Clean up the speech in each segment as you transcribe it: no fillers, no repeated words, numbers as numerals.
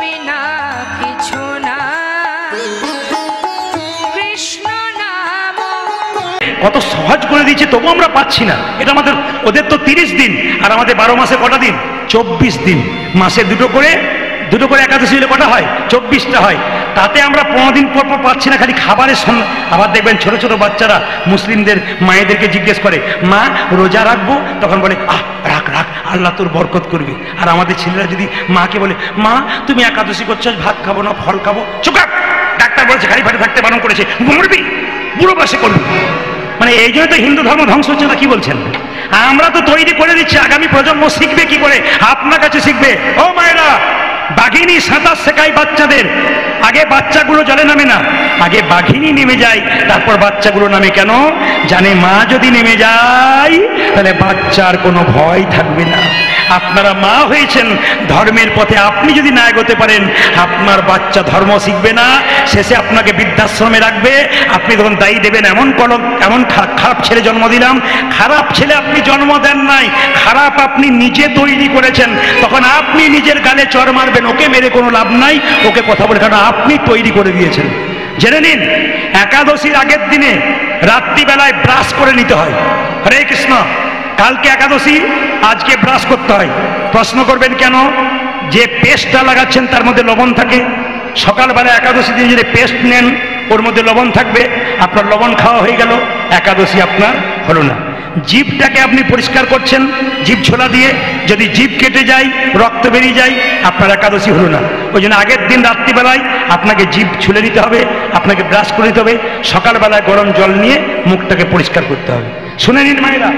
বিনা কিছু না, কৃষ্ণ নাম। কত সহজ করে দিয়েছে, তবু আমরা পাচ্ছি না। এটা আমাদের, ওদের তো 30 দিন, আর আমাদের 12 মাসে কটা দিন? 24 দিন। মাসে দুটো করে একাদশী হলে কটা হয়? 24টা হয়। তাতে আমরা 15 দিন পর পাচ্ছি না, খালি খাবারের সঙ্গে। আবার দেখবেন ছোট ছোট বাচ্চারা মুসলিমদের মায়েদেরকে জিজ্ঞেস করে, মা রোজা রাখবো? তখন বলে, রাখ রাখ, আল্লাহ তোর বরকত করবি। আর আমাদের ছেলেরা যদি মাকে বলে, মা তুমি একাদশী করছো, ভাত খাবো না ফল খাবো, চুকাক, ডাক্তার বলেছে খালি পেটে থাকতে বারণ করেছে, মরবি, বুড়ো বয়সে করবি। মানে এই জন্য তো হিন্দু ধর্ম ধ্বংস হচ্ছে না। কি বলছেন? আমরা তো তৈরি করে দিচ্ছি, আগামী প্রজন্ম শিখবে কি করে? আপনার কাছে শিখবে। ও মায়েরা, বাঘিনী সাঁতার শেখায় বাচ্চাদের। আগে বাচ্চাগুলো জলে নামে না, আগে বাঘিনী নেমে যায়, তারপর বাচ্চাগুলো নামে। কেন? জানে মা যদি নেমে যায় তাহলে বাচ্চার কোনো ভয় থাকবে না। আপনারা মা হয়েছেন ধর্মের পথে, আপনি যদি না এগোতে পারেন আপনার বাচ্চা ধর্ম শিখবে না, শেষে আপনাকে বৃদ্ধাশ্রমে রাখবে। আপনি তখন দায়ী দেবেন, এমন খারাপ ছেলে জন্ম দিলাম। খারাপ ছেলে আপনি জন্ম দেন নাই, খারাপ আপনি নিজে তৈরি করেছেন। তখন আপনি নিজের গালে চর মারবেন, ওকে মেরে কোনো লাভ নাই, ওকে কথা বলে, কারণ আপনি তৈরি করে দিয়েছেন। জেনে নিন, একাদশীর আগের দিনে রাত্রিবেলায় ব্রাশ করে নিতে হয়। হরে কৃষ্ণ। কালকে একাদশী, আজকে ব্রাশ করতে হয়। প্রশ্ন করবেন কেন? যে পেস্টটা লাগাচ্ছেন তার মধ্যে লবণ থাকে। সকালবেলা একাদশী দিন যদি পেস্ট নেন, ওর মধ্যে লবণ থাকবে, আপনার লবণ খাওয়া হয়ে গেল, একাদশী আপনার হলো না। জিভটাকে আপনি পরিষ্কার করছেন জিভ ছোলা দিয়ে, যদি জিভ কেটে যায়, রক্ত বেরিয়ে যায়, আপনার একাদশী হলো না। ওই জন্য আগের দিন রাত্রিবেলায় আপনাকে জিভ ছুলে নিতে হবে, আপনাকে ব্রাশ করে নিতে হবে, সকালবেলায় গরম জল নিয়ে মুখটাকে পরিষ্কার করতে হবে। শুনে নিন মায়েরা,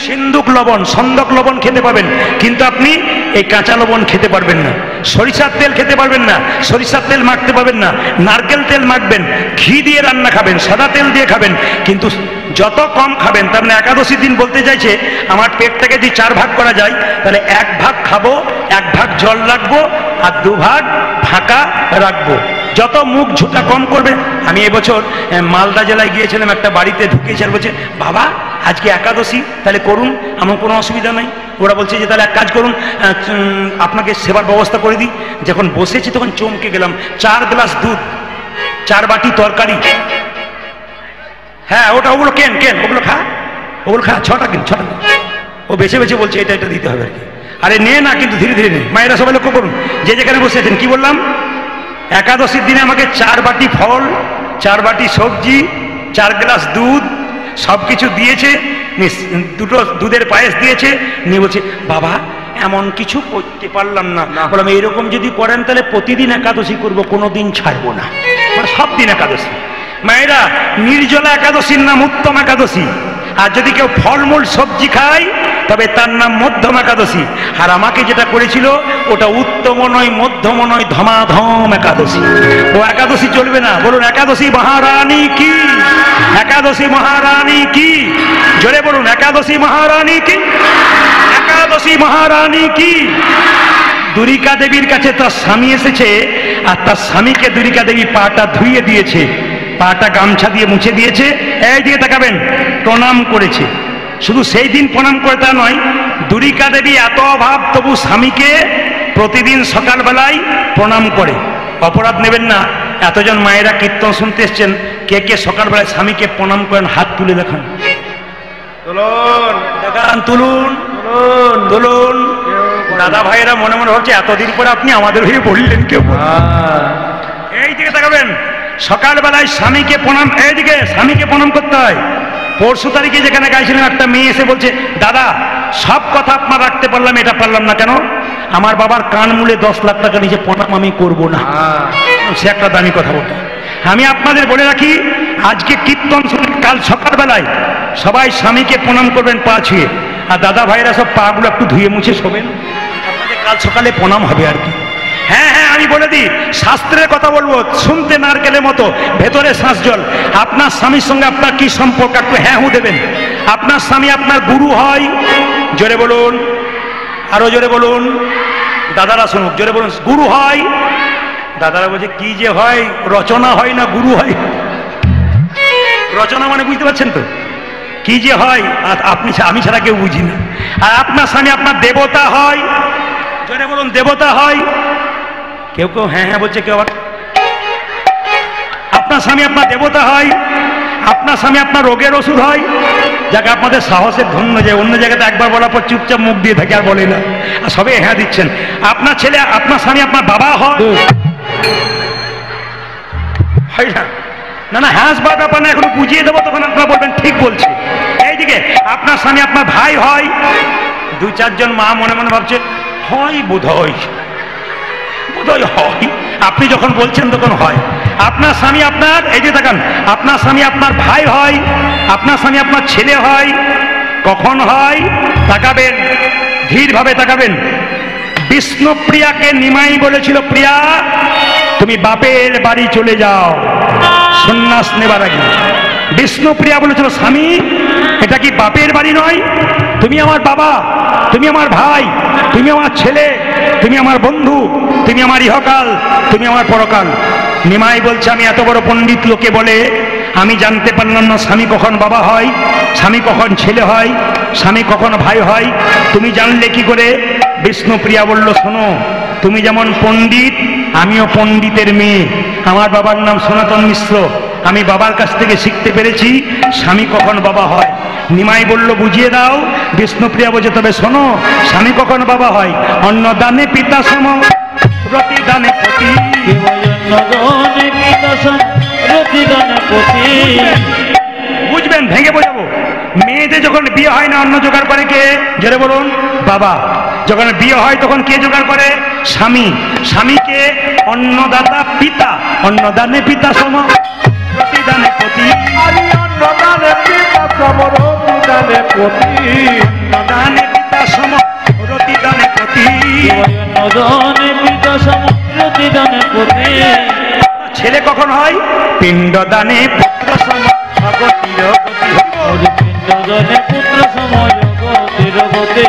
সিন্দুক লবণ, সন্দক লবণ খেতে পাবেন, কিন্তু আপনি এই কাঁচা লবণ খেতে পারবেন না। সরিষার তেল খেতে পারবেন না, সরিষার তেল মাখতে পারবেন না। নারকেল তেল মাখবেন, ঘি দিয়ে রান্না খাবেন, সাদা তেল দিয়ে খাবেন, কিন্তু যত কম খাবেন। তার মানে একাদশীর দিন বলতে চাইছে, আমার পেটটাকে যদি 4 ভাগ করা যায়, তাহলে 1 ভাগ খাবো, 1 ভাগ জল রাখবো, আর 2 ভাগ ফাঁকা রাখবো। যত মুখ ঝুঁটা কম করবে। আমি এবছর মালদা জেলায় গিয়েছিলাম, একটা বাড়িতে ঢুকেছি, আর বলছে, বাবা আজকে একাদশী, তাহলে করুন, আমার কোনো অসুবিধা নাই। ওরা বলছে যে তাহলে এক কাজ করুন, আপনাকে সেবার ব্যবস্থা করে দিই। যখন বসেছি তখন চমকে গেলাম। 4 গ্লাস দুধ, 4 বাটি তরকারি। হ্যাঁ, ওগুলো কেন ওগুলো খা 6টা কিন। ও বেছে বেছে বলছে এটা দিতে হবে আর কি। আরে নে না, কিন্তু ধীরে ধীরে নে। মায়েরা সবাই লক্ষ্য করুন, যে যেখানে বসে আছেন। কি বললাম? একাদশীর দিনে আমাকে 4 বাটি ফল, 4 বাটি সবজি, 4 গ্লাস দুধ, সব কিছু দিয়েছে। 2টো দুধের পায়েস দিয়েছে। নিয়ে বলছে, বাবা এমন কিছু করতে পারলাম না। বললাম, এইরকম যদি করেন তাহলে প্রতিদিন একাদশী করবো, কোনোদিন ছাড়বো না, মানে সব দিন একাদশী। মায়েরা, নির্জলা একাদশীর নাম উত্তম একাদশী। আর যদি কেউ ফলমূল সবজি খায় তবে তার নাম মধ্যম একাদশী। আর আমাকে যেটা করেছিল ওটা উত্তম নয়, মধ্যম নয়, ধমাধম একাদশী। ও একাদশী চলবে না। বলুন, একাদশী মহারানী কি? একাদশী মহারানী কি? জোরে বলুন, একাদশী মহারানী কি? একাদশী মহারানী কি? দুরিকা দেবীর কাছে তার স্বামী এসেছে, আর তার স্বামীকে দুরিকা দেবী পাটা ধুইয়ে দিয়েছে, পাটা গামছা দিয়ে মুছে দিয়েছে। এই দিকে তাকাবেন, প্রণাম করেছে। শুধু সেই দিন প্রণাম করে তা নয়, দুরিকা দেবী এত অভাব তবু স্বামীকে প্রতিদিন সকালবেলায় প্রণাম করে। অপরাধ নেবেন না। এতজন মায়েরা কীর্তন শুনতে এসছেন, কে কে সকালবেলায় স্বামীকে প্রণাম করেন? হাত তুলে দেখান, তুলুন। দাদা ভাইয়েরা মনে মনে ভাবছে, এতদিন পরে আপনি আমাদের হয়ে বললেন কেউ। এই দিকে তাকাবেন, সকালবেলায় স্বামীকে প্রণাম, এইদিকে স্বামীকে প্রণাম করতে হয়। পরশু তারিখে যেখানে গাইছিলাম, একটা মেয়ে এসে বলছে, দাদা সব কথা আপনার রাখতে পারলাম, এটা পারলাম না। কেন? আমার বাবার কান মূলে 10 লাখ টাকা নিচে প্রণাম আমি করবো না। সে একটা দামি কথা বলতো। আমি আপনাদের বলে রাখি, আজকে কীর্তন শুনে কাল সকালবেলায় সবাই স্বামীকে প্রণাম করবেন পা ছুঁয়ে। আর দাদা ভাইয়েরা সব পাগুলো একটু ধুয়ে মুছে শোবেন, আপনাদের কাল সকালে প্রণাম হবে আর কি। হ্যাঁ, আমি বলে দিই, শাস্ত্রের কথা বলবো, শুনতে নারকেলের মতো, ভেতরে শ্বাস জল। আপনার স্বামীর সঙ্গে আপনার কি সম্পর্ক? একটু হ্যাঁ হু দেবেন। আপনার স্বামী আপনার গুরু হয়? জোরে বলুন, আরো জোরে বলুন। দাদারা শুনুক, জোরে বলুন, গুরু হয়? দাদারা বলছে, কি যে হয়, রচনা হয় না গুরু হয়। রচনা মানে বুঝতে পারছেন তো কি যে হয়, আমি ছাড়া কেউ বুঝি না। আর আপনার স্বামী আপনার দেবতা হয়? জোরে বলুন, দেবতা হয়? কেউ কেউ হ্যাঁ হ্যাঁ বলছে, কেউ আবার আপনার স্বামী আপনার দেবতা হয়, আপনার স্বামী আপনার রোগের ওষুধ হয়। যাকে আপনাদের সাহসের ধন্য, যে অন্য জায়গাতে একবার বলার পর চুপচাপ মুখ দিয়ে থাকে আর বলে না, আর সবে হ্যাঁ দিচ্ছেন। আপনার ছেলে আপনার স্বামী আপনার বাবা হয় না? না না, হাসবার ব্যাপার না, এখনো বুঝিয়ে দেবো, তখন আপনারা বলবেন ঠিক বলছে। এইদিকে আপনার স্বামী আপনার ভাই হয়। দু চারজন মা মনে মনে ভাবছে হয় বোধহয় হয়, আপনি যখন বলছেন তখন হয়। আপনার স্বামী আপনার, এই যে তাকান, আপনার স্বামী আপনার ভাই হয়, আপনার স্বামী আপনার ছেলে হয়। কখন হয়? তাকাবেন, ধীরভাবে তাকাবেন। বিষ্ণুপ্রিয়াকে নিমাই বলেছিল, প্রিয়া তুমি বাপের বাড়ি চলে যাও সন্ন্যাস নেবার আগে। বিষ্ণুপ্রিয়া বলেছিল, স্বামী এটা কি বাপের বাড়ি নয়? তুমি আমার বাবা, তুমি আমার ভাই, তুমি আমার ছেলে, তুমি আমার বন্ধু, তুমি আমার ইহকাল, তুমি আমার পরকাল। নিমাই বলছে, আমি এত বড় পণ্ডিত, লোকে বলে আমি জানতে পারলাম না স্বামী কখন বাবা হয়, স্বামী কখন ছেলে হয়, স্বামী কখন ভাই হয়, তুমি জানলে কি করে? বিষ্ণুপ্রিয়া বলল, শোনো, তুমি যেমন পণ্ডিত আমিও পণ্ডিতের মেয়ে, আমার বাবার নাম সনাতন মিশ্র, আমি বাবার কাছ থেকে শিখতে পেরেছি স্বামী কখন বাবা হয়। নিমাই বলল, বুঝিয়ে দাও। বিষ্ণুপ্রিয়া বলছে, তবে শোনো, স্বামী কখন বাবা হয়? অন্নদানে পিতা সম প্রতিদানে পতি। বুঝবেন, ভেঙে বোঝাবো। মেয়েদের যখন বিয়ে হয় না, অন্ন জোগাড় করে কে? জোরে বলুন, বাবা। যখন বিয়ে হয় তখন কে জোগাড় করে? স্বামী। স্বামীকে অন্নদাতা পিতা, অন্নদানে পিতা সম প্রতিদানে পতি। অন্নদানে পিতা সম প্রতিদানে পতি। অন্নদানে পিতা সম প্রতিদানে পতি। অন্নদানে পিতা সম প্রতিদানে পতি। ছেলে কখন হয়? পিণ্ডদানে পুত্র সম অগতির গতি। পিণ্ডদানে পুত্র সম অগতির গতি।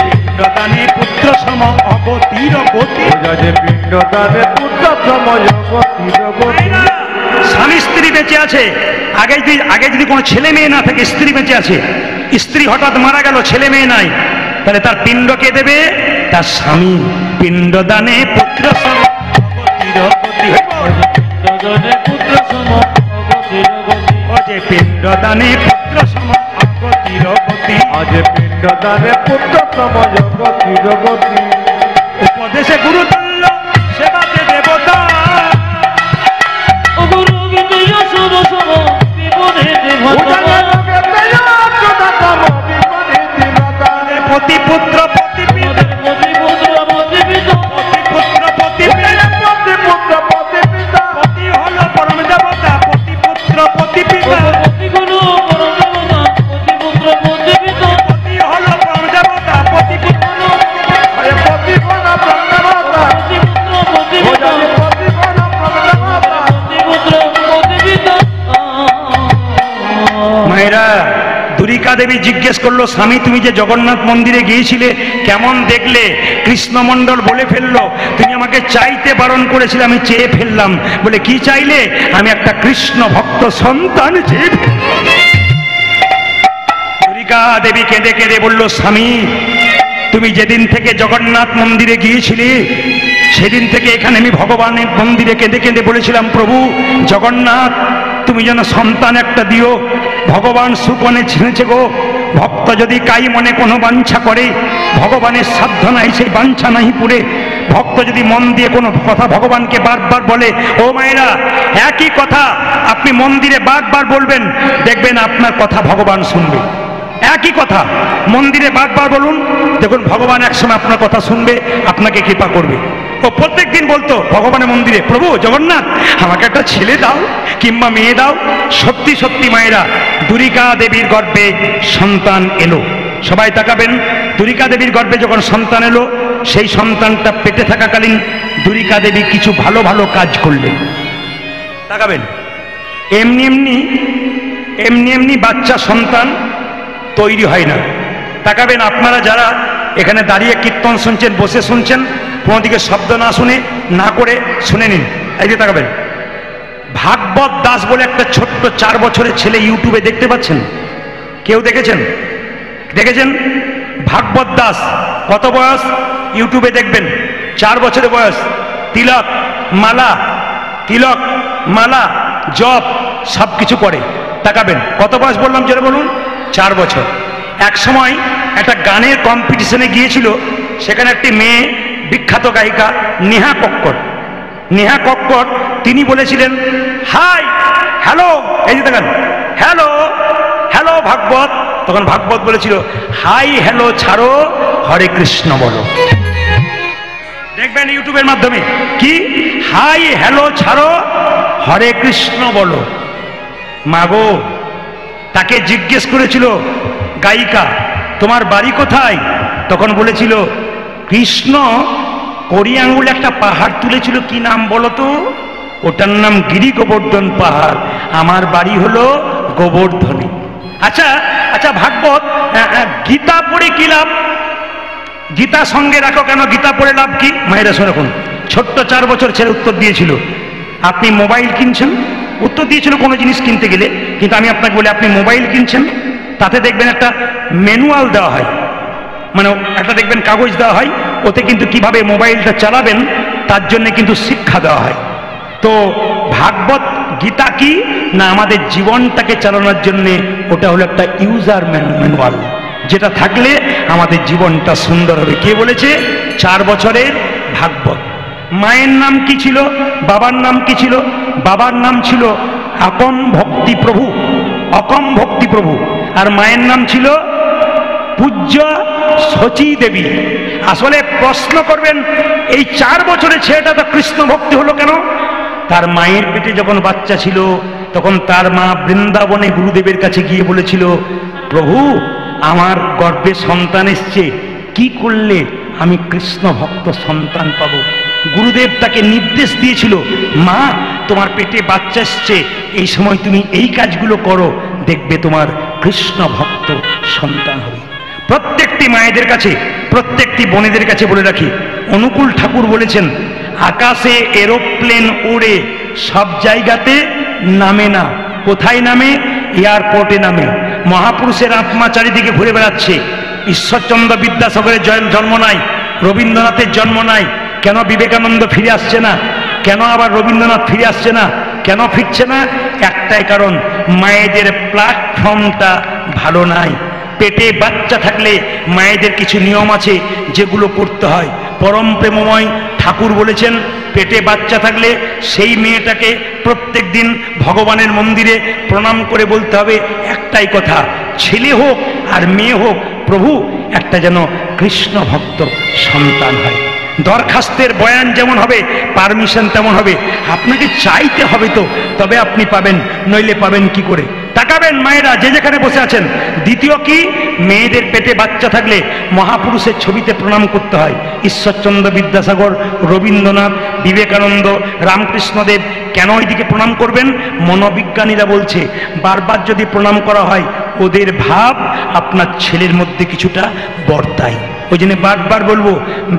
পিণ্ডদানে পুত্র সম অগতির গতি। পিণ্ডদানে পুত্র সম অগতির গতি। স্বামী স্ত্রী বেঁচে আছে, আগে যদি কোনো ছেলে মেয়ে না থাকে, স্ত্রী বেঁচে আছে, স্ত্রী হঠাৎ মারা গেল, ছেলে মেয়ে নাই, তাহলে তার পিণ্ড কে দেবে? তার স্বামী। পিণ্ডদানে পুত্র সম অগতির গতি। পিণ্ডদানে পুত্র সম অগতির গতি। পিণ্ডদানে পুত্র সম অগতির গতি। উপদেশে গুরু তুল্য সেবাতে দেবতা। পতি পুত্র পতি পিতা, পতি পুত্র পতি পিতা, পতি পুত্র পতি পিতা, পতি পুত্র পতি পিতা, পতি হলো পরম দেবতা, পতি পুত্র পতি পিতা, পতি হলো পরম দেবতা, পতি পুত্র পতি পিতা, পতি হলো পরম দেবতা, পতি পুত্র পতি হলো পরম দেবতা, পতি পুত্র পতি পিতা, পতি হলো পরম দেবতা, পতি পুত্র পতি পিতা। মায়েরা, দুরিকা দেবী জিজ্ঞেস করলো, স্বামী তুমি যে জগন্নাথ মন্দিরে গিয়েছিলে কেমন দেখলে? কৃষ্ণমণ্ডল বলে ফেললো, তুমি আমাকে চাইতে বারণ করেছিলে, আমি চেয়ে ফেললাম। বলে, কি চাইলে? আমি একটা কৃষ্ণ ভক্ত সন্তান চেয়ে। দুরিকা দেবী কেঁদে কেঁদে বলল, স্বামী তুমি যেদিন থেকে জগন্নাথ মন্দিরে গিয়েছিলে সেদিন থেকে এখানে আমি ভগবানের মন্দিরে কেঁদে কেঁদে বলেছিলাম, প্রভু জগন্নাথ তুমি যেন সন্তান একটা দিও। ভগবান সুকনে ছেড়েছে গো, ভক্ত যদি কাই মনে কোনো বাঞ্ছা করে, ভগবানের সাধ্য নাই সেই বাঞ্ছা নাই পুরে। ভক্ত যদি মন দিয়ে কোনো কথা ভগবানকে বারবার বলে, ও মায়েরা একই কথা আপনি মন্দিরে বারবার বলবেন, দেখবেন আপনার কথা ভগবান শুনবে। একই কথা মন্দিরে বারবার বলুন, দেখুন ভগবান একসময় আপনার কথা শুনবে, আপনাকে কৃপা করবে। ও প্রত্যেক দিন বলতো ভগবানের মন্দিরে, প্রভু জগন্নাথ আমাকে একটা ছেলে দাও কিংবা মেয়ে দাও। সত্যি সত্যি মায়েরা, দুরিকা দেবীর গর্ভে সন্তান এলো। সবাই তাকাবেন, দুরিকা দেবীর গর্ভে যখন সন্তান এলো, সেই সন্তানটা পেটে থাকাকালীন দুরিকা দেবী কিছু ভালো ভালো কাজ করলেন। তাকাবেন, এমনি এমনি এমনি এমনি বাচ্চা সন্তান তৈরি হয় না। তাকাবেন, আপনারা যারা এখানে দাঁড়িয়ে কীর্তন শুনছেন, বসে শুনছেন, কোনো দিকে শব্দ না শুনে না করে শুনে নিন। এই যে তাকাবেন, ভাগবত দাস বলে একটা ছোট্ট 4 বছরের ছেলে ইউটিউবে দেখতে পাচ্ছেন? কেউ দেখেছেন? দেখেছেন? ভাগবত দাস কত বয়স? ইউটিউবে দেখবেন 4 বছরের বয়স। তিলক মালা, তিলক মালা জপ সব কিছু করে। তাকাবেন, কত বয়স বললাম জোরে বলুন? 4 বছর। এক সময় একটা গানের কম্পিটিশনে গিয়েছিল, সেখানে একটি মেয়ে, বিখ্যাত গায়িকা নেহা কক্কর, নেহা কক্কর তিনি বলেছিলেন হাই হ্যালো, এই যে দেখেন হ্যালো হ্যালো ভাগবত, তখন ভাগবত বলেছিল হাই হ্যালো ছাড়ো, হরে কৃষ্ণ বলো। দেখবেন ইউটিউবের মাধ্যমে, কি হাই হ্যালো ছাড়ো, হরে কৃষ্ণ বলো। মাগো, তাকে জিজ্ঞেস করেছিল গায়িকা তোমার বাড়ি কোথায়? তখন বলেছিল কৃষ্ণ কড়ি আঙ্গুলে একটা পাহাড় তুলেছিল, কি নাম বলো তো? ওটার নাম গিরি গোবর্ধন পাহাড়, আমার বাড়ি হলো গোবর্ধনে। আচ্ছা আচ্ছা ভাগবত, গীতা পড়ে কি লাভ? গীতা সঙ্গে রাখো কেন? গীতা পড়ে লাভ কি? মায়েরা শুনুন, ছোট্ট 4 বছর ছেলে উত্তর দিয়েছিল আপনি মোবাইল কিনছেন, উত্তর দিয়েছিল কোনো জিনিস কিনতে গেলে, কিন্তু আমি আপনাকে বলি আপনি মোবাইল কিনছেন, তাতে দেখবেন একটা ম্যানুয়াল দেওয়া হয়, মানে একটা দেখবেন কাগজ দেওয়া হয়, ওতে কিন্তু কিভাবে মোবাইলটা চালাবেন তার জন্য কিন্তু শিক্ষা দেওয়া হয়। তো ভাগবত গীতা কি না, আমাদের জীবনটাকে চালানোর জন্য ওটা হলো একটা ইউজার ম্যানুয়াল, যেটা থাকলে আমাদের জীবনটা সুন্দর হবে। কে বলেছে? 4 বছরের ভাগবত। মায়ের নাম কি ছিল? বাবার নাম কি ছিল? বাবার নাম ছিল অকম ভক্তি প্রভু, অকম ভক্তি প্রভু, আর মায়ের নাম ছিল পূজ্য শচী দেবী। আসলে প্রশ্ন করবেন এই 4 বছরের ছেলেটা তো কৃষ্ণ ভক্তি হলো কেন? তার মায়ের পেটে যখন বাচ্চা ছিল তখন তার মা বৃন্দাবনে গুরুদেবের কাছে গিয়ে বলেছিল প্রভু আমার গর্ভে সন্তান এসছে, কি করলে আমি কৃষ্ণ ভক্ত সন্তান পাবো? গুরুদেব তাকে নির্দেশ দিয়েছিল মা তোমার পেটে বাচ্চা এসছে, এই সময় তুমি এই কাজগুলো করো, দেখবে তোমার কৃষ্ণ ভক্ত সন্তান হবে। প্রত্যেকটি মায়েদের কাছে, প্রত্যেকটি বোনেদের কাছে বলে রাখি, অনুকূল ঠাকুর বলেছেন আকাশে এরোপ্লেন উড়ে সব জায়গাতে নামে না। কোথায় নামে? এয়ারপোর্টে নামে। মহাপুরুষের আত্মা চারিদিকে ঘুরে বেড়াচ্ছে। ঈশ্বরচন্দ্র বিদ্যাসাগরের জন্ম নাই, রবীন্দ্রনাথের জন্ম নাই, কেন বিবেকানন্দ ফিরে আসছে না? কেন আবার রবীন্দ্রনাথ ফিরে আসছে না? কেন ফিরছে না? একটাই কারণ, মায়েদের প্ল্যাটফর্মটা ভালো নাই। পেটে বাচ্চা থাকলে মায়েদের কিছু নিয়ম আছে যেগুলো করতে হয়। পরম প্রেমময় ঠাকুর বলেছেন পেটে বাচ্চা থাকলে সেই মেয়েটাকে প্রত্যেক দিন ভগবানের মন্দিরে প্রণাম করে বলতে হবে একটাই কথা, ছেলে হোক আর মেয়ে হোক, প্রভু একটা যেন কৃষ্ণ ভক্ত সন্তান হয়। দরখাস্তের বয়ান যেমন হবে পারমিশন তেমন হবে, আপনাকে চাইতে হবে তো, তবে আপনি পাবেন, নইলে পাবেন কি করে? তাকাবেন মায়েরা যে যেখানে বসে আছেন। দ্বিতীয় কি, মেয়েদের পেটে বাচ্চা থাকলে মহাপুরুষের ছবিতে প্রণাম করতে হয়। ঈশ্বরচন্দ্র বিদ্যাসাগর, রবীন্দ্রনাথ, বিবেকানন্দ, রামকৃষ্ণদেব। কেন ওইদিকে প্রণাম করবেন? মনোবিজ্ঞানীরা বলছে বারবার যদি প্রণাম করা হয় ওদের ভাব আপনার ছেলের মধ্যে কিছুটা বর্তায়। ওই জন্য বারবার বলবো,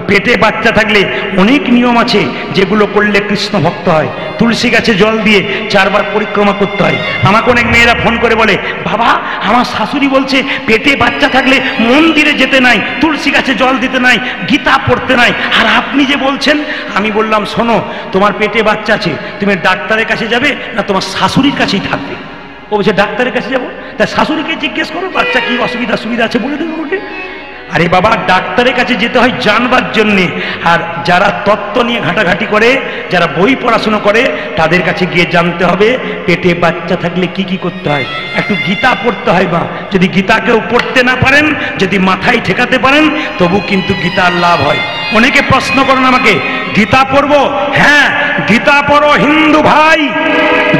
পেটে বাচ্চা থাকলে অনেক নিয়ম আছে যেগুলো করলে কৃষ্ণ ভক্ত হয়। তুলসী গাছে জল দিয়ে 4 বার পরিক্রমা করতে হয়। আমাকে অনেক মেয়েরা ফোন করে বলে বাবা আমার শাশুড়ি বলছে পেটে বাচ্চা থাকলে মন্দিরে যেতে নাই, তুলসী গাছে জল দিতে নাই, গীতা পড়তে নাই, আর আপনি যে বলছেন। আমি বললাম শোনো, তোমার পেটে বাচ্চা আছে, তুমি ডাক্তারের কাছে যাবে না তোমার শাশুড়ির কাছেই থাকবে? ও বলছে ডাক্তারের কাছে যাবো। তা শাশুড়িকে জিজ্ঞেস করো বাচ্চা কি অসুবিধা সুবিধা আছে বলে দেবে ওকে। আরে বাবা, ডাক্তারের কাছে যেতে হয় জানবার জন্যে, আর যারা তত্ত্ব নিয়ে ঘাটাঘাটি করে, যারা বই পড়াশুনো করে, তাদের কাছে গিয়ে জানতে হবে পেটে বাচ্চা থাকলে কি কি করতে হয়। একটু গীতা পড়তে হয় মা, যদি গীতাকেও পড়তে না পারেন, যদি মাথায় ঠেকাতে পারেন, তবু কিন্তু গীতার লাভ হয়। অনেকে প্রশ্ন করেন আমাকে গীতা পড়বো? হ্যাঁ, গীতা পড়ো হিন্দু ভাই,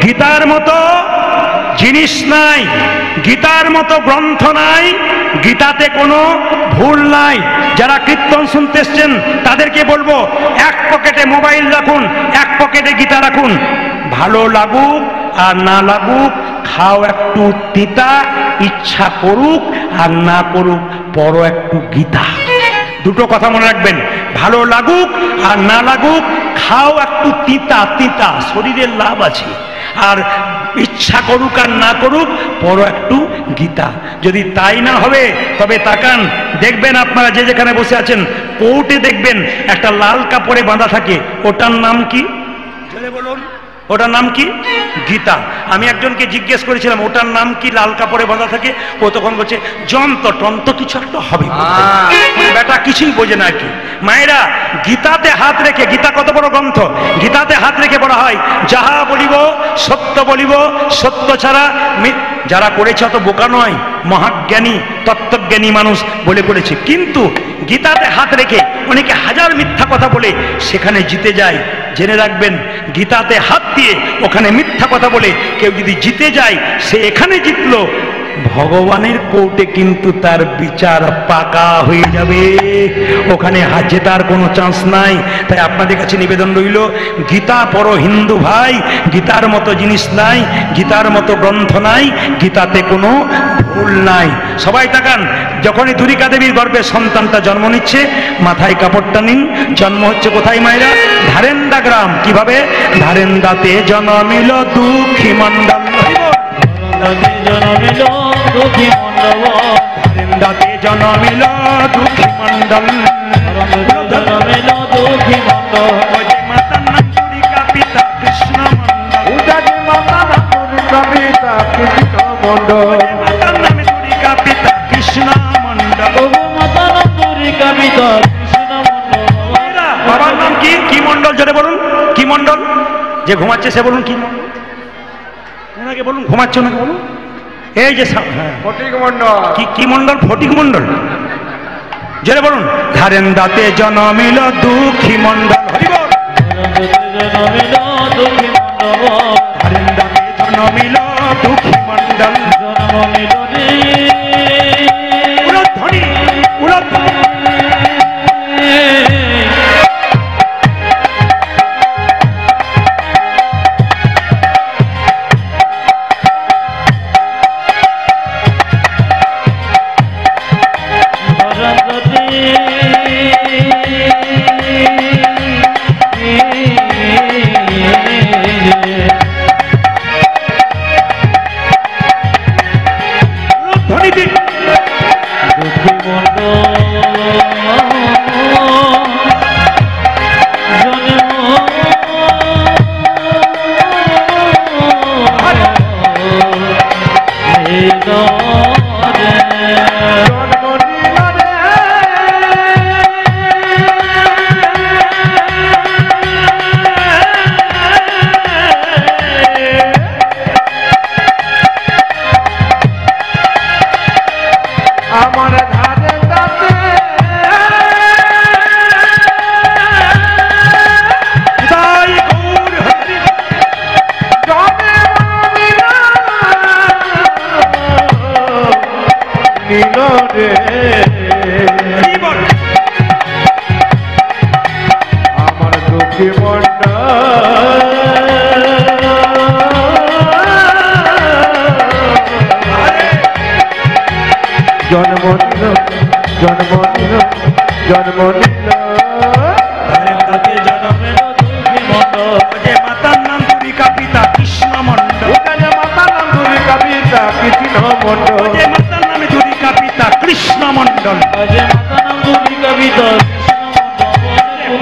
গীতার মতো জিনিস নাই, গীতার মতো গ্রন্থ নাই, গীতাতে কোনো ভুল নাই। যারা কীর্তন শুনতে এসছেন তাদেরকে বলবো এক পকেটে মোবাইল রাখুন, এক পকেটে গীতা রাখুন। ভালো লাগুক আর না লাগুক, খাও একটু তিতা, ইচ্ছা করুক আর না করুক, পড়ো একটু গীতা। দুটো কথা মনে রাখবেন, ভালো লাগুক আর না লাগুক খাও একটু তিতা তিতা, শরীরের লাভ আছে। আর ইচ্ছা করুক আর না করুক পড়ো একটু গীতা। যদি তাই না হবে তবে তাকান, দেখবেন আপনারা যে যেখানে বসে আছেন কোর্টে দেখবেন একটা লাল কাপড়ে বাঁধা থাকে, ওটার নাম কি বলুন? ওটার নাম কি? গীতা। আমি একজনকে জিজ্ঞেস করেছিলাম ওটার নাম কি লাল কাপড়ে বাঁধা থাকে, ও তখন বলছে যন্ত্র টন্ত্র কিছু একটা হবে। বেটা কিছুই বোঝে না কি। মায়েরা, গীতাতে হাত রেখে, গীতা কত বড় গ্রন্থ, গীতাতে হাত রেখে বলা হয় যাহা বলিব সত্য বলিব, সত্য ছাড়া যারা করেছে অত বোকা নয়, মহাজ্ঞানী তত্ত্বজ্ঞানী মানুষ বলে করেছে। কিন্তু গীতাতে হাত রেখে অনেকে হাজার মিথ্যা কথা বলে সেখানে জিতে যায়। জেনে রাখবেন, গীতাতে হাত দিয়ে ওখানে মিথ্যা কথা বলে কেউ যদি জিতে যায়, সে এখানে জিতলো, ভগবানের কোর্টে কিন্তু তার বিচার পাকা হয়ে যাবে, ওখানে জেতার কোনো চান্স নাই। তাই আপনাদের কাছে নিবেদন রইল, গীতা পড়ো হিন্দু ভাই, গীতার মতো জিনিস নাই, গীতার মতো গ্রন্থ নাই, গীতাতে কোনো ভুল নাই। সবাই তাকান, যখনই দুরিকা দেবীর গর্ভে সন্তানটা জন্ম নিচ্ছে মাথায় কাপড়টা নিন। জন্ম হচ্ছে কোথায় মায়েরা? ধারেন্দা গ্রাম। কিভাবে? ধারেন্দাতে জন্মিল দুঃখী মণ্ডল, জনমিল দুঃখী মণ্ডল, ধারেন্দাতে জন্মিল দুঃখী মণ্ডল, জনমিল দুঃখী মণ্ডল, মাতার নাম দুরিকা পিতা কৃষ্ণ মণ্ডল, মাতার নাম দুরিকা পিতা কৃষ্ণ মণ্ডল, মাতার নামে দুরিকা পিতা কৃষ্ণ মণ্ডল, মাতার নাম দুরিকা পিতা কৃষ্ণ মণ্ডল। বাবার নাম কি? কি মণ্ডল? জোরে বলুন, কি মণ্ডল? যে ঘুমাচ্ছে সে বলুন কি মণ্ডল? ওনাকে বলুন, ঘুমাচ্ছে ওনাকে বলুন। এই যে ফটিক মণ্ডল। কি মণ্ডল? ফটিক মণ্ডল। জোরে বলুন, ধারেন্দাতে জন্মিল দুঃখী মণ্ডল, হরিবল। জনমিল দুঃখী মণ্ডল, ধারেন্দাতে জন্মিল দুঃখী মণ্ডল, জনমিল উলধ্বনি উলধ্বনি।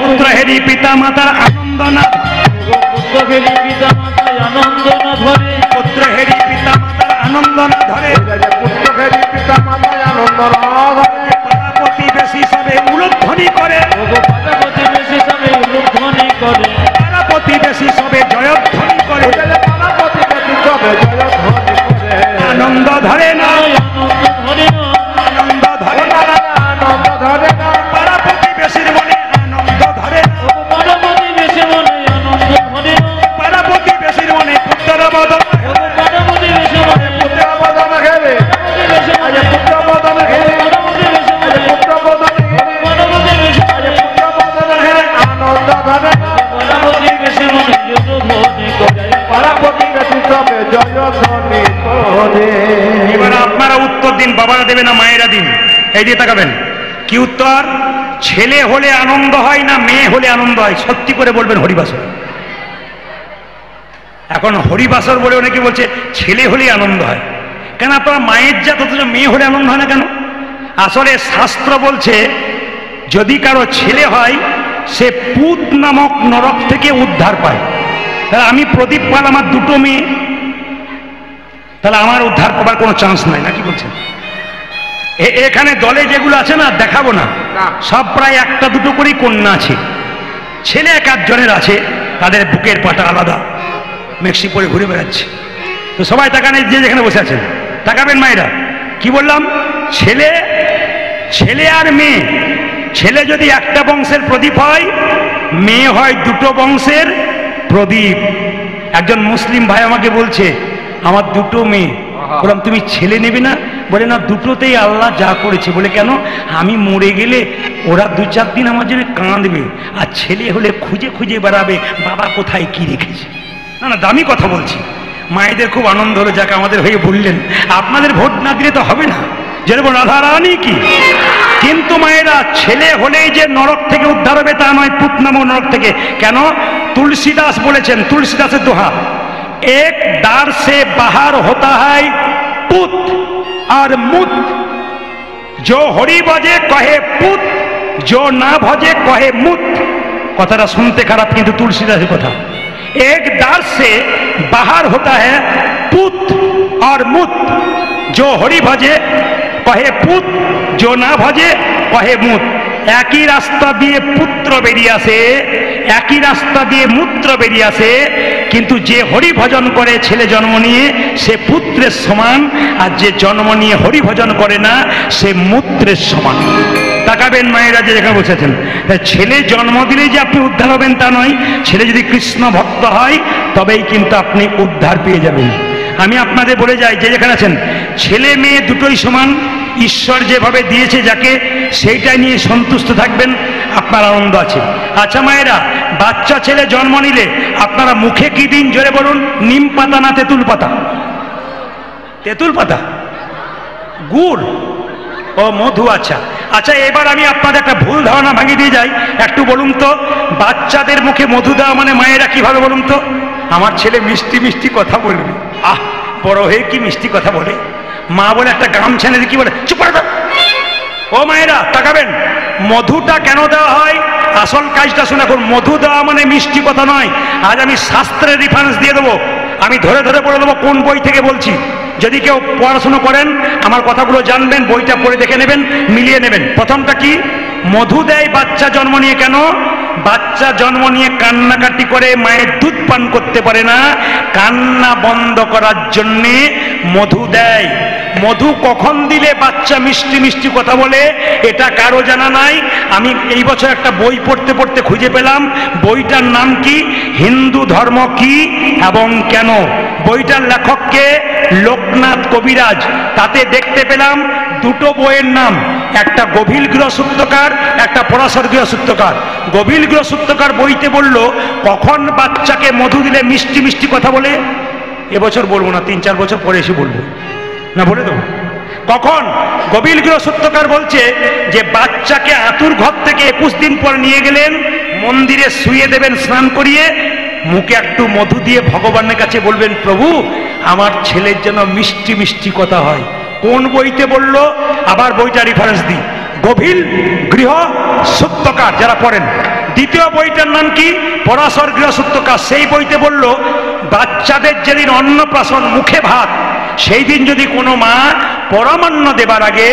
পুত্রহেরি পিতা মাতার আনন্দ না, পুত্রহেরি পিতা মাতায় আনন্দ না ধরে, পুত্রহেরি পিতা মাতার আনন্দ না ধরে, পুত্রহেরি পিতা মাতায় আনন্দ না ধরে, পাড়াপতি বেশি সবে উলধ্বনি করে, পাড়াপতি বেশি সবে উলধ্বনি করে, পাড়াপতি বেশি সবে জয়ধ্বনি করে, পাড়াপতি বেশি সবে জয়ধ্বনি করে, আনন্দ ধরে না, আনন্দ ধরে না, আনন্দ ধরে না, আনন্দ ধরে না, পাড়াপতি বেশির মনে আনন্দ ধরে না, পাড়াপতি বেশি মনে আনন্দ ধরে না, পাড়াপতি বেশির মনে পুত্র বদন, পাড়াপতি বেশি মনে পুত্র বদন ঘেরে, বেশি মনে পুত্র বদন ঘেরে, পাড়াপতি বেশি মনে পুত্র বদন ঘেরে, পাড়াপতি বেশি মনে পুত্র বদন ঘেরে, আনন্দ ধরে না, পাড়াপতি বেশি মনে জয়ধ্বনি করে, পাড়াপতি বেশি সবে জয়ধ্বনি করে। এবার আপনারা উত্তর দিন, বাবারা দেবে না মায়েরা দিন? এই দিয়ে তাকাবেন, কি উত্তর? ছেলে হলে আনন্দ হয় না মেয়ে হলে আনন্দ হয়? সত্যি করে বলবেন হরিবাসর। এখন হরিবাসর বলে অনেকে বলছে ছেলে হলেই আনন্দ হয়। কেন আপনারা মায়ের জাত, অথচ মেয়ে হলে আনন্দ হয় না কেন? আসলে শাস্ত্র বলছে যদি কারো ছেলে হয় সে পুত নামক নরক থেকে উদ্ধার পায়। তাহলে আমি প্রদীপ পাল, আমার দুটো মেয়ে, তাহলে আমার উদ্ধার পাবার কোনো চান্স নাই, নাকি বলছেন? এখানে দলে যেগুলো আছে না, দেখাবো না, সব প্রায় একটা দুটো করেই কন্যা আছে। ছেলে এক আধজনের আছে, তাদের বুকের পাটা আলাদা, মেক্সি পরে ঘুরে বেড়াচ্ছে। তো সবাই তাকানে, যে যেখানে বসে আছেন তাকাবেন। মায়েরা কি বললাম? ছেলে ছেলে আর মেয়ে। ছেলে যদি একটা বংশের প্রদীপ হয়, মেয়ে হয় দুটো বংশের প্রদীপ। একজন মুসলিম ভাই আমাকে বলছে আমার দুটো মেয়ে। বললাম তুমি ছেলে নেবে না? বলে না, দুটোতেই আল্লাহ যা করেছে। বলে কেন? আমি মরে গেলে ওরা 2-4 দিন আমার জন্য কাঁদবে, আর ছেলে হলে খুঁজে খুঁজে বেড়াবে বাবা কোথায় কি রেখেছে। না না, দামি কথা বলছি। মায়েদের খুব আনন্দ হলো, যাকে আমাদের হয়ে বললেন। আপনাদের ভোট না দিলে তো হবে না, যেরকম রাধারানী কি। কিন্তু মায়েরা, ছেলে হলেই যে নরক থেকে উদ্ধার হবে তা নয়, পুত নামক নরক থেকে। কেন? তুলসীদাস বলেছেন, তুলসীদাসের দোহা, এক দ্বার সে বাহার হতা হয় পুত আর মুত, जो हरि भजे कहे पुत, जो ना भजे कहे मुत। কথাটা শুনতে খারাপ, কিন্তু তুলসীদাসের কথা। एक दार से बाहर होता है पुत और मुत, जो हरि भजे कहे पुत, जो ना भजे कहे मुत। একই রাস্তা দিয়ে পুত্র বেরিয়ে আসে, একই রাস্তা দিয়ে মূত্র বেরিয়ে আসে, কিন্তু যে হরি ভজন করে ছেলে জন্ম নিয়ে সে পুত্রের সমান, আর যে জন্ম নিয়ে হরি ভজন করে না সে মূত্রের সমান। তাকাবেন মায়েরা, যে যেখানে বসেছেন, ছেলে জন্ম দিলেই যে আপনি উদ্ধার হবেন তা নয়। ছেলে যদি কৃষ্ণ ভক্ত হয় তবেই কিন্তু আপনি উদ্ধার পেয়ে যাবেন। আমি আপনাদের বলে যাই, যে যেখানে আছেন, ছেলে মেয়ে দুটোই সমান। ঈশ্বর যেভাবে দিয়েছে যাকে, সেইটাই নিয়ে সন্তুষ্ট থাকবেন, আপনার আনন্দ আছে। আচ্ছা মায়েরা, বাচ্চা ছেলে জন্ম নিলে আপনারা মুখে কি দিন জোরে বলুন? নিম পাতা না তেঁতুল পাতা? তেঁতুল পাতা, গুড় ও মধু। আচ্ছা আচ্ছা, এবার আমি আপনাদের একটা ভুল ধারণা ভাঙিয়ে দিয়ে যাই। একটু বলুন তো, বাচ্চাদের মুখে মধু দেওয়া মানে মায়েরা কিভাবে বলুন তো? আমার ছেলে মিষ্টি মিষ্টি কথা বলবে। আহ, বড় হয়ে কি মিষ্টি কথা বলে। মা বলে একটা গামছা এনে কি বলে, চুপ করে দাও। ও মায়েরা তাকাবেন, মধুটা কেন দেওয়া হয়? আসল কাজটা শুনে রাখুন। মধু দেওয়া মানে মিষ্টি কথা নয়। আজ আমি শাস্ত্রের রেফারেন্স দিয়ে দেবো, আমি ধরে ধরে বলে দেবো কোন বই থেকে বলছি। যদি কেউ পড়াশুনো করেন, আমার কথাগুলো জানবেন, বইটা পড়ে দেখে নেবেন, মিলিয়ে নেবেন। প্রথমটা কি? মধু দেয় বাচ্চা জন্ম নিয়ে। কেন? বাচ্চা জন্ম নিয়ে কান্নাকাটি করে, মায়ের দুধ পান করতে পারে না, কান্না বন্ধ করার জন্যে মধু দেয়। মধু কখন দিলে বাচ্চা মিষ্টি মিষ্টি কথা বলে এটা কারো জানা নাই। আমি এই বছর একটা বই পড়তে পড়তে খুঁজে পেলাম। বইটার নাম কি? হিন্দু ধর্ম কি এবং কেন। বইটার লেখককে লোকনাথ কবিরাজ। তাতে দেখতে পেলাম দুটো বইয়ের নাম, একটা গভীর গৃহসূত্রকার, একটা পরাশর গৃহসূত্রকার। গভীর গৃহসূত্রকার বইতে বলল কখন বাচ্চাকে মধু দিলে মিষ্টি মিষ্টি কথা বলে। এবছর বলবো না, 3-4 বছর পরে এসে বলবো, না বলে দেবো কখন। গভীর গৃহসূত্রকার বলছে যে বাচ্চাকে আতুর ঘর থেকে 21 দিন পর নিয়ে গেলেন, মন্দিরে শুয়ে দেবেন স্নান করিয়ে, মুখে একটু মধু দিয়ে ভগবানের কাছে বলবেন, প্রভু আমার ছেলের জন্য মিষ্টি মিষ্টি কথা হয়। কোন বইতে বলল? আবার বইটা রেফারেন্স দিই, গভীর গৃহসূত্রকার, যারা পড়েন। দ্বিতীয় বইটার নাম কি? পরাশর গৃহসূত্রকার। সেই বইতে বলল বাচ্চাদের যেদিন অন্নপ্রাশন, মুখে ভাত, সেই দিন যদি কোনো মা পরমান্ন দেবার আগে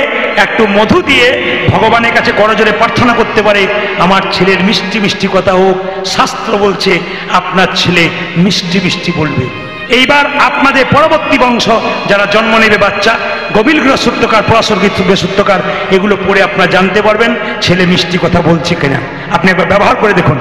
একটু মধু দিয়ে ভগবানের কাছে করজোরে প্রার্থনা করতে পারে, আমার ছেলের মিষ্টি মিষ্টি কথা হোক। শাস্ত্র বলছে আপনার ছেলে মিষ্টি মিষ্টি বলবে। এইবার আপনাদের পরবর্তী বংশ যারা জন্ম নেবে বাচ্চা, গভীর গৃহসূত্রকার, পরাশর গৃহসূত্রকার, এগুলো পড়ে আপনারা জানতে পারবেন ছেলে মিষ্টি কথা বলছে কিনা। আপনি একবার ব্যবহার করে দেখুন।